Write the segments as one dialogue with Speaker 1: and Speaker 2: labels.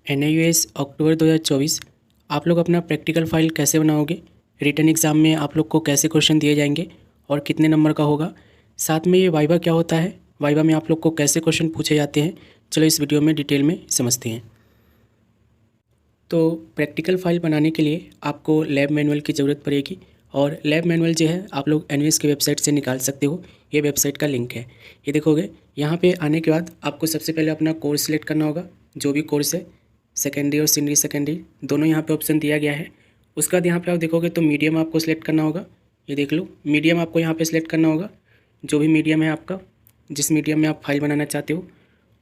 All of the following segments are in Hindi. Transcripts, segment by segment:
Speaker 1: NIUS अक्टूबर 2024 आप लोग अपना प्रैक्टिकल फाइल कैसे बनाओगे, रिटन एग्ज़ाम में आप लोग को कैसे क्वेश्चन दिए जाएंगे और कितने नंबर का होगा, साथ में ये वाइवा क्या होता है, वाइवा में आप लोग को कैसे क्वेश्चन पूछे जाते हैं, चलो इस वीडियो में डिटेल में समझते हैं। तो प्रैक्टिकल फाइल बनाने के लिए आपको लैब मैनुअल की ज़रूरत पड़ेगी और लैब मैनुअल जो है आप लोग NIUS की वेबसाइट से निकाल सकते हो। ये वेबसाइट का लिंक है, ये देखोगे। यहाँ पे आने के बाद आपको सबसे पहले अपना कोर्स सेलेक्ट करना होगा, जो भी कोर्स है, सेकेंडरी और सीनियर सेकेंडरी दोनों यहाँ पे ऑप्शन दिया गया है। उसके बाद यहाँ पे आप देखोगे तो मीडियम आपको सिलेक्ट करना होगा, ये देख लो मीडियम आपको यहाँ पे सिलेक्ट करना होगा, जो भी मीडियम है आपका, जिस मीडियम में आप फाइल बनाना चाहते हो।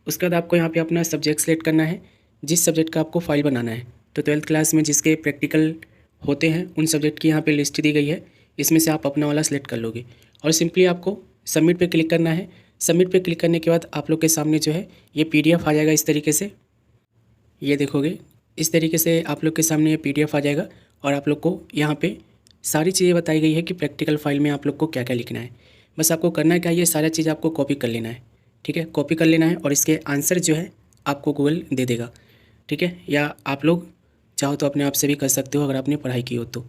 Speaker 1: उसके बाद आपको यहाँ पे अपना सब्जेक्ट सेलेक्ट करना है, जिस सब्जेक्ट का आपको फाइल बनाना है। तो 12th क्लास में जिसके प्रैक्टिकल होते हैं उन सब्जेक्ट की यहाँ पे लिस्ट दी गई है, इसमें से आप अपना वाला सेलेक्ट कर लोगे और सिंपली आपको सबमिट पे क्लिक करना है। सबमिट पे क्लिक करने के बाद आप लोग के सामने जो है ये PDF आ जाएगा इस तरीके से, ये देखोगे इस तरीके से आप लोग के सामने ये PDF आ जाएगा और आप लोग को यहाँ पे सारी चीज़ें बताई गई है कि प्रैक्टिकल फाइल में आप लोग को क्या क्या लिखना है। बस आपको करना क्या है, ये सारा चीज़ आपको कॉपी कर लेना है, ठीक है। कॉपी कर लेना है और इसके आंसर जो है आपको गूगल दे देगा, ठीक है। या आप लोग चाहो तो अपने आप से भी कर सकते हो अगर आपने पढ़ाई की हो तो।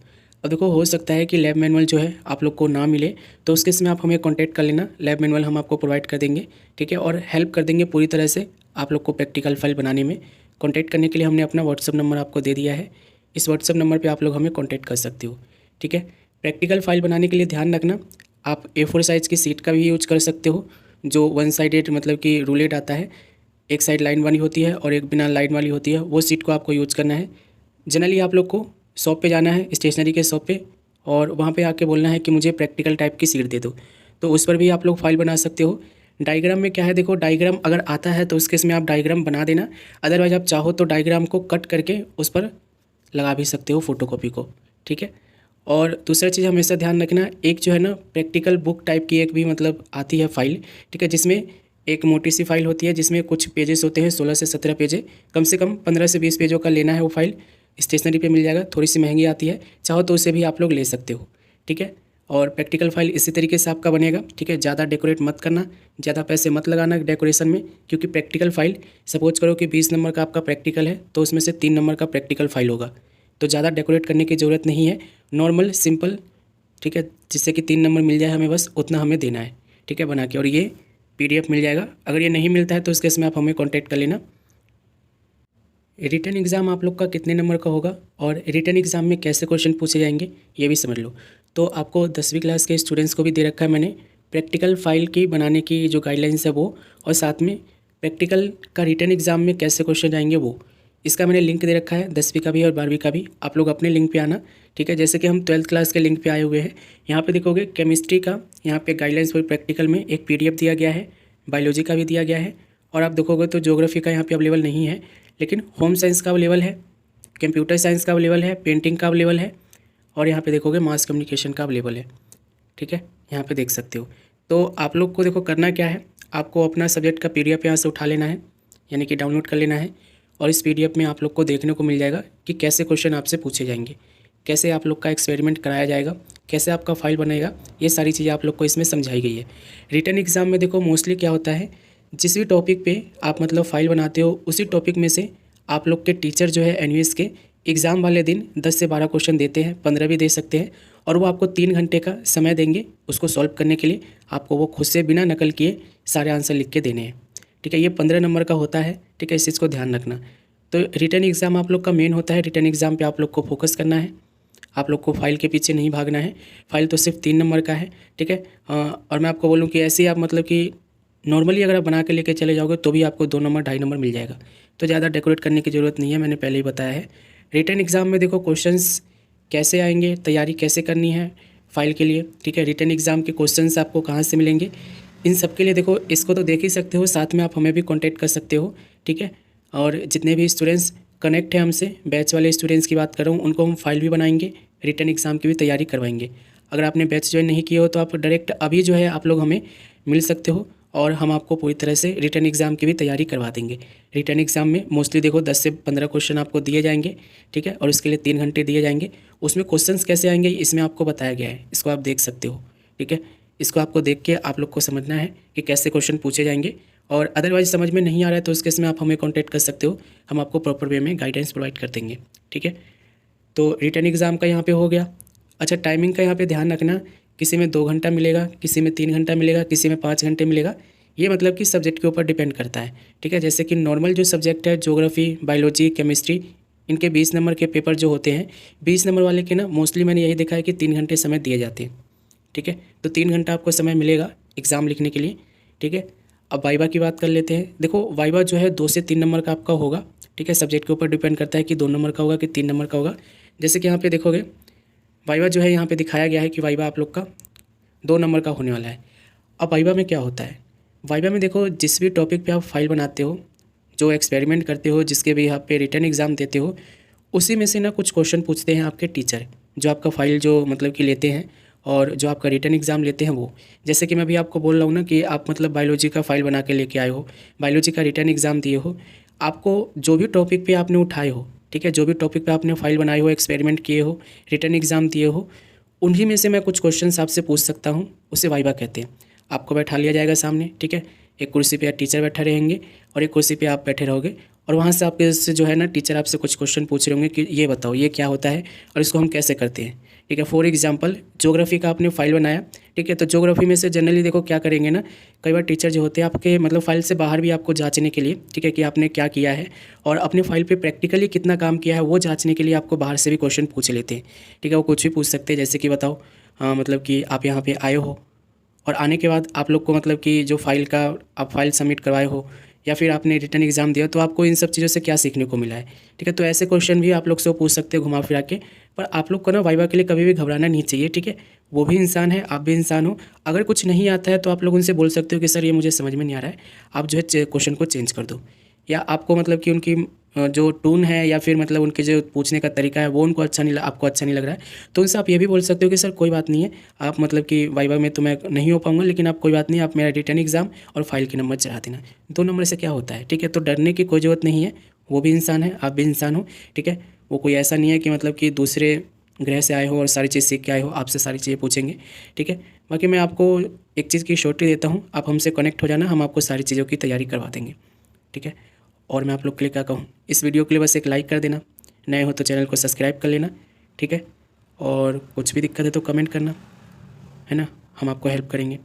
Speaker 1: अब देखो हो सकता है कि लैब मैनुअल जो है आप लोग को ना मिले, तो उसके समय आप हमें कांटेक्ट कर लेना, लैब मैनुअल हम आपको प्रोवाइड कर देंगे, ठीक है। और हेल्प कर देंगे पूरी तरह से आप लोग को प्रैक्टिकल फाइल बनाने में। कांटेक्ट करने के लिए हमने अपना व्हाट्सअप नंबर आपको दे दिया है, इस व्हाट्सअप नंबर पर आप लोग हमें कॉन्टैक्ट कर सकते हो, ठीक है। प्रैक्टिकल फाइल बनाने के लिए ध्यान रखना, आप A4 साइज़ की सीट का भी यूज कर सकते हो, जो वन साइडेड मतलब कि रूलेड आता है, एक साइड लाइन वाली होती है और एक बिना लाइन वाली होती है, वो सीट को आपको यूज़ करना है। जनरली आप लोग को शॉप पे जाना है, स्टेशनरी के शॉप पे, और वहाँ पे आके बोलना है कि मुझे प्रैक्टिकल टाइप की सीट दे दो, तो उस पर भी आप लोग फाइल बना सकते हो। डायग्राम में क्या है, देखो डायग्राम अगर आता है तो उसके इसमें आप डायग्राम बना देना, अदरवाइज आप चाहो तो डायग्राम को कट करके उस पर लगा भी सकते हो फोटोकॉपी को, ठीक है। और दूसरा चीज़ हमेशा ध्यान रखना, एक जो है ना प्रैक्टिकल बुक टाइप की एक भी मतलब आती है फाइल, ठीक है, जिसमें एक मोटी सी फाइल होती है जिसमें कुछ पेजेस होते हैं, 16 से 17 पेज, कम से कम 15 से 20 पेजों का लेना है। वो फाइल स्टेशनरी पे मिल जाएगा, थोड़ी सी महंगी आती है, चाहो तो उसे भी आप लोग ले सकते हो, ठीक है। और प्रैक्टिकल फाइल इसी तरीके से आपका बनेगा, ठीक है। ज़्यादा डेकोरेट मत करना, ज़्यादा पैसे मत लगाना डेकोरेशन में, क्योंकि प्रैक्टिकल फाइल सपोज करो कि 20 नंबर का आपका प्रैक्टिकल है तो उसमें से 3 नंबर का प्रैक्टिकल फाइल होगा, तो ज़्यादा डेकोरेट करने की ज़रूरत नहीं है, नॉर्मल सिंपल, ठीक है, जिससे कि 3 नंबर मिल जाए हमें, बस उतना हमें देना है, ठीक है, बना के। और ये PDF मिल जाएगा, अगर ये नहीं मिलता है तो उसके इसमें आप हमें कॉन्टैक्ट कर लेना। रिटन एग्ज़ाम आप लोग का कितने नंबर का होगा और रिटन एग्ज़ाम में कैसे क्वेश्चन पूछे जाएंगे ये भी समझ लो। तो आपको 10वीं क्लास के स्टूडेंट्स को भी दे रखा है मैंने प्रैक्टिकल फाइल की बनाने की जो गाइडलाइंस है वो, और साथ में प्रैक्टिकल का रिटन एग्ज़ाम में कैसे क्वेश्चन आएंगे वो, इसका मैंने लिंक दे रखा है, 10वीं का भी और 12वीं का भी। आप लोग अपने लिंक पे आना, ठीक है। जैसे कि हम 12th क्लास के लिंक पे आए हुए हैं, यहाँ पे देखोगे केमिस्ट्री का यहाँ पे गाइडलाइंस फॉर प्रैक्टिकल में एक PDF दिया गया है, बायोलॉजी का भी दिया गया है, और आप देखोगे तो ज्योग्राफी का यहाँ पे अवेलेबल नहीं है, लेकिन होम साइंस का अवेलेबल है, कंप्यूटर साइंस का अवेलेबल है, पेंटिंग का अवेलेबल है, और यहाँ पे देखोगे मास कम्युनिकेशन का अवेलेबल है, ठीक है, यहाँ पे देख सकते हो। तो आप लोग को देखो करना क्या है, आपको अपना सब्जेक्ट का PDF यहाँ से उठा लेना है, यानी कि डाउनलोड कर लेना है, और इस PDF में आप लोग को देखने को मिल जाएगा कि कैसे क्वेश्चन आपसे पूछे जाएंगे, कैसे आप लोग का एक्सपेरिमेंट कराया जाएगा, कैसे आपका फाइल बनेगा, ये सारी चीज़ें आप लोग को इसमें समझाई गई है। रिटन एग्ज़ाम में देखो मोस्टली क्या होता है, जिस भी टॉपिक पे आप मतलब फाइल बनाते हो उसी टॉपिक में से आप लोग के टीचर जो है NIUS के एग्ज़ाम वाले दिन 10 से 12 क्वेश्चन देते हैं, 15 भी दे सकते हैं, और वो आपको 3 घंटे का समय देंगे उसको सॉल्व करने के लिए। आपको वो खुद से बिना नकल किए सारे आंसर लिख के देने हैं, ठीक है। ये 15 नंबर का होता है, ठीक है, इस चीज़ को ध्यान रखना। तो रिटन एग्ज़ाम आप लोग का मेन होता है, रिटन एग्ज़ाम पे आप लोग को फोकस करना है, आप लोग को फाइल के पीछे नहीं भागना है। फाइल तो सिर्फ 3 नंबर का है, ठीक है। और मैं आपको बोलूँ कि ऐसे ही आप मतलब कि नॉर्मली अगर आप बना के लेके चले जाओगे तो भी आपको 2 नंबर 2.5 नंबर मिल जाएगा, तो ज़्यादा डेकोरेट करने की ज़रूरत नहीं है, मैंने पहले ही बताया है। रिटन एग्ज़ाम में देखो क्वेश्चंस कैसे आएंगे, तैयारी कैसे करनी है फाइल के लिए, ठीक है। रिटन एग्ज़ाम के क्वेश्चंस आपको कहाँ से मिलेंगे, इन सब के लिए देखो इसको तो देख ही सकते हो, साथ में आप हमें भी कॉन्टैक्ट कर सकते हो, ठीक है। और जितने भी स्टूडेंट्स कनेक्ट हैं हमसे, बैच वाले स्टूडेंट्स की बात कर रहा हूँ, उनको हम फाइल भी बनाएंगे, रिटन एग्ज़ाम की भी तैयारी करवाएंगे। अगर आपने बैच ज्वाइन नहीं किया हो तो आप डायरेक्ट अभी जो है आप लोग हमें मिल सकते हो, और हम आपको पूरी तरह से रिटन एग्ज़ाम की भी तैयारी करवा देंगे। रिटन एग्ज़ाम में मोस्टली देखो 10 से 15 क्वेश्चन आपको दिए जाएंगे, ठीक है, और उसके लिए 3 घंटे दिए जाएंगे। उसमें क्वेश्चंस कैसे आएंगे इसमें आपको बताया गया है, इसको आप देख सकते हो, ठीक है। इसको आपको देख के आप लोग को समझना है कि कैसे क्वेश्चन पूछे जाएंगे, और अदरवाइज समझ में नहीं आ रहा है तो उस केस में आप हमें कॉन्टैक्ट कर सकते हो, हम आपको प्रॉपर वे में गाइडेंस प्रोवाइड कर देंगे। ठीक है, तो रिटन एग्ज़ाम का यहाँ पे हो गया। अच्छा, टाइमिंग का यहाँ पे ध्यान रखना, किसी में 2 घंटा मिलेगा, किसी में 3 घंटा मिलेगा, किसी में 5 घंटे मिलेगा। ये मतलब कि सब्जेक्ट के ऊपर डिपेंड करता है। ठीक है, जैसे कि नॉर्मल जो सब्जेक्ट है ज्योग्राफी, बायोलॉजी, केमिस्ट्री, इनके 20 नंबर के पेपर जो होते हैं, 20 नंबर वाले के ना मोस्टली मैंने यही देखा है कि 3 घंटे समय दिए जाते हैं। ठीक है, तो 3 घंटा आपको समय मिलेगा एग्ज़ाम लिखने के लिए। ठीक है, अब वाइवा की बात कर लेते हैं। देखो वाइवा जो है 2 से 3 नंबर का आपका होगा। ठीक है, सब्जेक्ट के ऊपर डिपेंड करता है कि 2 नंबर का होगा कि 3 नंबर का होगा। जैसे कि यहाँ पे देखोगे वाइवा जो है यहाँ पे दिखाया गया है कि वाइवा आप लोग का 2 नंबर का होने वाला है। अब वाइवा में क्या होता है, वाइवा में देखो जिस भी टॉपिक पे आप फाइल बनाते हो, जो एक्सपेरिमेंट करते हो, जिसके भी आप पे रिटन एग्ज़ाम देते हो, उसी में से ना कुछ क्वेश्चन पूछते हैं आपके टीचर, जो आपका फ़ाइल जो मतलब कि लेते हैं और जो आपका रिटन एग्ज़ाम लेते हैं वो। जैसे कि मैं अभी आपको बोल रहा हूँ ना कि आप मतलब बायोलॉजी का फ़ाइल बना के लेके आए हो, बायोलॉजी का रिटन एग्ज़ाम दिए हो, आपको जो भी टॉपिक पे आपने उठाए हो, ठीक है, जो भी टॉपिक पे आपने फ़ाइल बनाई हो, एक्सपेरिमेंट किए हो, रिटन एग्ज़ाम दिए हो, उन्हीं में से मैं कुछ क्वेश्चन आपसे पूछ सकता हूँ, उसे वाइवा कहते हैं। आपको बैठा लिया जाएगा सामने, ठीक है, एक कुर्सी पे टीचर बैठे रहेंगे और एक कुर्सी पे आप बैठे रहोगे और वहाँ से आपके से जो है ना टीचर आपसे कुछ क्वेश्चन पूछ रहे होंगे कि ये बताओ ये क्या होता है और इसको हम कैसे करते हैं। ठीक है, फॉर एग्जांपल ज्योग्राफी का आपने फाइल बनाया, ठीक है, तो ज्योग्राफी में से जनरली देखो क्या करेंगे ना, कई बार टीचर जो होते हैं आपके मतलब फाइल से बाहर भी आपको जांचने के लिए, ठीक है, कि आपने क्या किया है और अपने फाइल पे प्रैक्टिकली कितना काम किया है वो जांचने के लिए आपको बाहर से भी क्वेश्चन पूछ लेते हैं। ठीक है, वो कुछ भी पूछ सकते हैं, जैसे कि बताओ मतलब कि आप यहाँ पे आए हो और आने के बाद आप लोग को मतलब कि जो फाइल का आप फाइल सबमिट करवाए हो या फिर आपने रिटन एग्ज़ाम दिया तो आपको इन सब चीज़ों से क्या सीखने को मिला है। ठीक है, तो ऐसे क्वेश्चन भी आप लोग से वो पूछ सकते हो घुमा फिरा के। पर आप लोग को ना वाइवा के लिए कभी भी घबराना नहीं चाहिए। ठीक है, वो भी इंसान है, आप भी इंसान हो। अगर कुछ नहीं आता है तो आप लोग उनसे बोल सकते हो कि सर ये मुझे समझ में नहीं आ रहा है, आप जो है क्वेश्चन को चेंज कर दो। या आपको मतलब कि उनकी जो टून है या फिर मतलब उनके जो पूछने का तरीका है वो उनको अच्छा नहीं आपको अच्छा नहीं लग रहा है, तो उनसे आप ये भी बोल सकते हो कि सर कोई बात नहीं है, आप मतलब कि वाइवा में तो मैं नहीं हो पाऊंगा, लेकिन आप कोई बात नहीं, आप मेरा रिटर्न एग्ज़ाम और फाइल के नंबर चढ़ा देना। 2 नंबर से क्या होता है। ठीक है, तो डरने की कोई ज़रूरत नहीं है, वो भी इंसान है, आप भी इंसान हो। ठीक है, वो कोई ऐसा नहीं है कि मतलब कि दूसरे ग्रह से आए हो और सारी चीज़ सीख के आए हो, आपसे सारी चीज़ें पूछेंगे। ठीक है, बाकी मैं आपको एक चीज़ की श्योरिटी देता हूँ, आप हमसे कनेक्ट हो जाना, हम आपको सारी चीज़ों की तैयारी करवा देंगे। ठीक है, और मैं आप लोग के लिए क्या कहूँ, इस वीडियो के लिए बस एक लाइक कर देना, नए हो तो चैनल को सब्सक्राइब कर लेना। ठीक है, और कुछ भी दिक्कत है तो कमेंट करना, है ना, हम आपको हेल्प करेंगे।